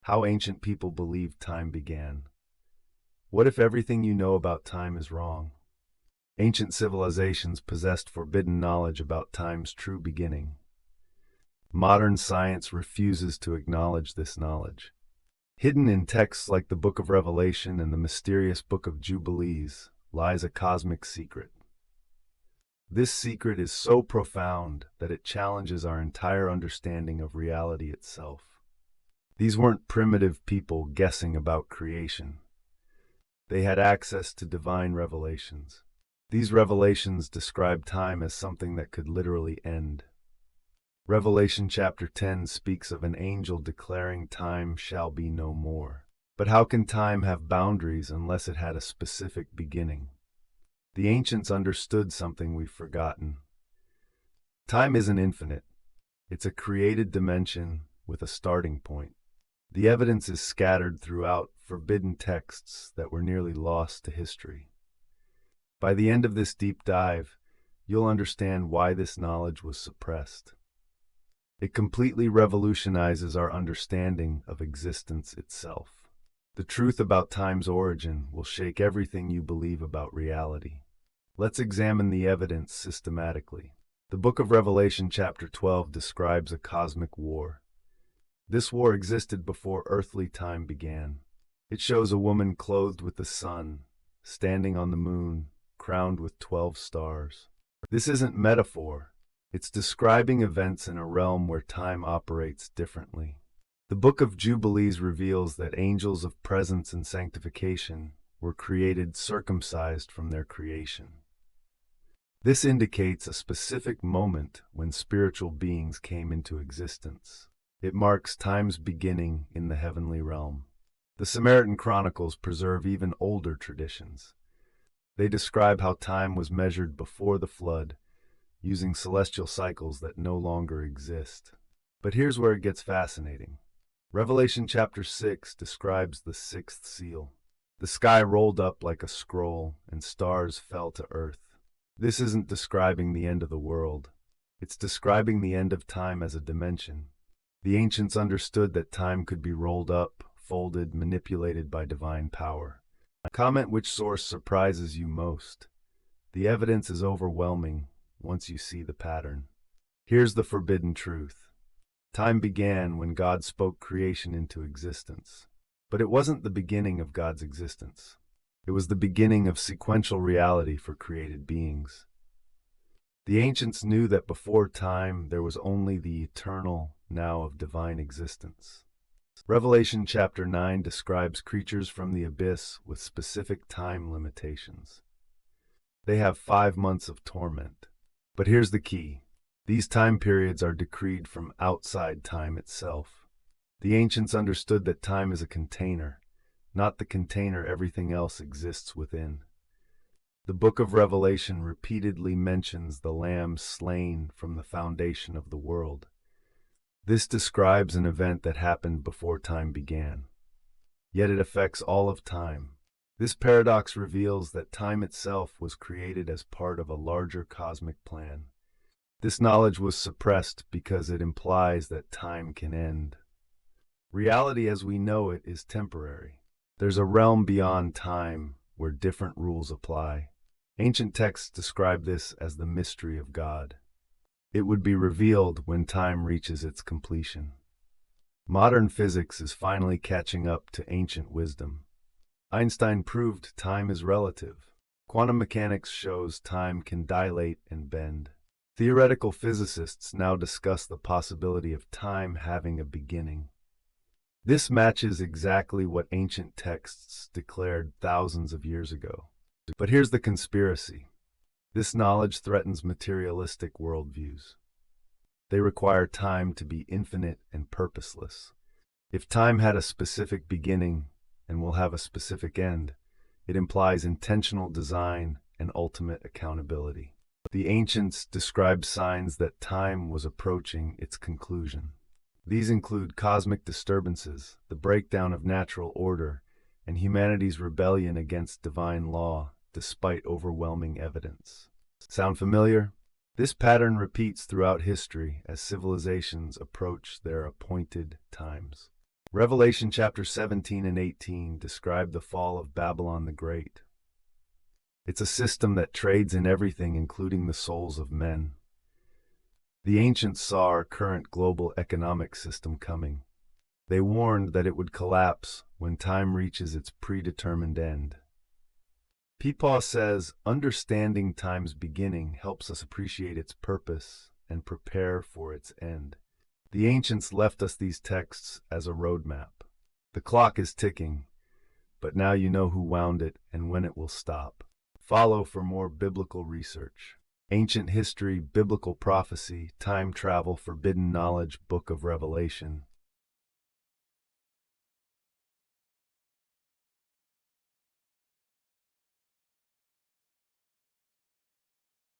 How ancient people believed time began. What if everything you know about time is wrong? Ancient civilizations possessed forbidden knowledge about time's true beginning. Modern science refuses to acknowledge this knowledge. Hidden in texts like the Book of Revelation and the mysterious Book of Jubilees lies a cosmic secret. This secret is so profound that it challenges our entire understanding of reality itself. These weren't primitive people guessing about creation. They had access to divine revelations. These revelations describe time as something that could literally end. Revelation chapter 10 speaks of an angel declaring time shall be no more. But how can time have boundaries unless it had a specific beginning? The ancients understood something we've forgotten. Time isn't infinite. It's a created dimension with a starting point. The evidence is scattered throughout forbidden texts that were nearly lost to history. By the end of this deep dive, you'll understand why this knowledge was suppressed. It completely revolutionizes our understanding of existence itself. The truth about time's origin will shake everything you believe about reality. Let's examine the evidence systematically. The Book of Revelation chapter 12 describes a cosmic war. This war existed before earthly time began. It shows a woman clothed with the sun, standing on the moon, crowned with 12 stars. This isn't metaphor. It's describing events in a realm where time operates differently. The Book of Jubilees reveals that angels of presence and sanctification were created circumcised from their creation. This indicates a specific moment when spiritual beings came into existence. It marks time's beginning in the heavenly realm. The Samaritan Chronicles preserve even older traditions. They describe how time was measured before the flood, using celestial cycles that no longer exist. But here's where it gets fascinating. Revelation chapter 6 describes the sixth seal. The sky rolled up like a scroll, and stars fell to earth. This isn't describing the end of the world. It's describing the end of time as a dimension. The ancients understood that time could be rolled up, folded, manipulated by divine power. Comment which source surprises you most. The evidence is overwhelming once you see the pattern. Here's the forbidden truth. Time began when God spoke creation into existence. But it wasn't the beginning of God's existence. It was the beginning of sequential reality for created beings. The ancients knew that before time there was only the eternal now of divine existence. Revelation chapter 9 describes creatures from the abyss with specific time limitations. They have 5 months of torment. But here's the key. These time periods are decreed from outside time itself. The ancients understood that time is a container, not the container everything else exists within. The Book of Revelation repeatedly mentions the Lamb slain from the foundation of the world. This describes an event that happened before time began. Yet it affects all of time. This paradox reveals that time itself was created as part of a larger cosmic plan. This knowledge was suppressed because it implies that time can end. Reality as we know it is temporary. There's a realm beyond time where different rules apply. Ancient texts describe this as the mystery of God. It would be revealed when time reaches its completion. Modern physics is finally catching up to ancient wisdom. Einstein proved time is relative. Quantum mechanics shows time can dilate and bend. Theoretical physicists now discuss the possibility of time having a beginning. This matches exactly what ancient texts declared thousands of years ago. But here's the conspiracy. This knowledge threatens materialistic worldviews. They require time to be infinite and purposeless. If time had a specific beginning and will have a specific end, it implies intentional design and ultimate accountability. The ancients described signs that time was approaching its conclusion. These include cosmic disturbances, the breakdown of natural order, and humanity's rebellion against divine law, despite overwhelming evidence. Sound familiar? This pattern repeats throughout history as civilizations approach their appointed times. Revelation chapter 17 and 18 describe the fall of Babylon the Great. It's a system that trades in everything, including the souls of men. The ancients saw our current global economic system coming. They warned that it would collapse when time reaches its predetermined end. Peepaw says, understanding time's beginning helps us appreciate its purpose and prepare for its end. The ancients left us these texts as a roadmap. The clock is ticking, but now you know who wound it and when it will stop. Follow for more biblical research. Ancient History, Biblical Prophecy, Time Travel, Forbidden Knowledge, Book of Revelation.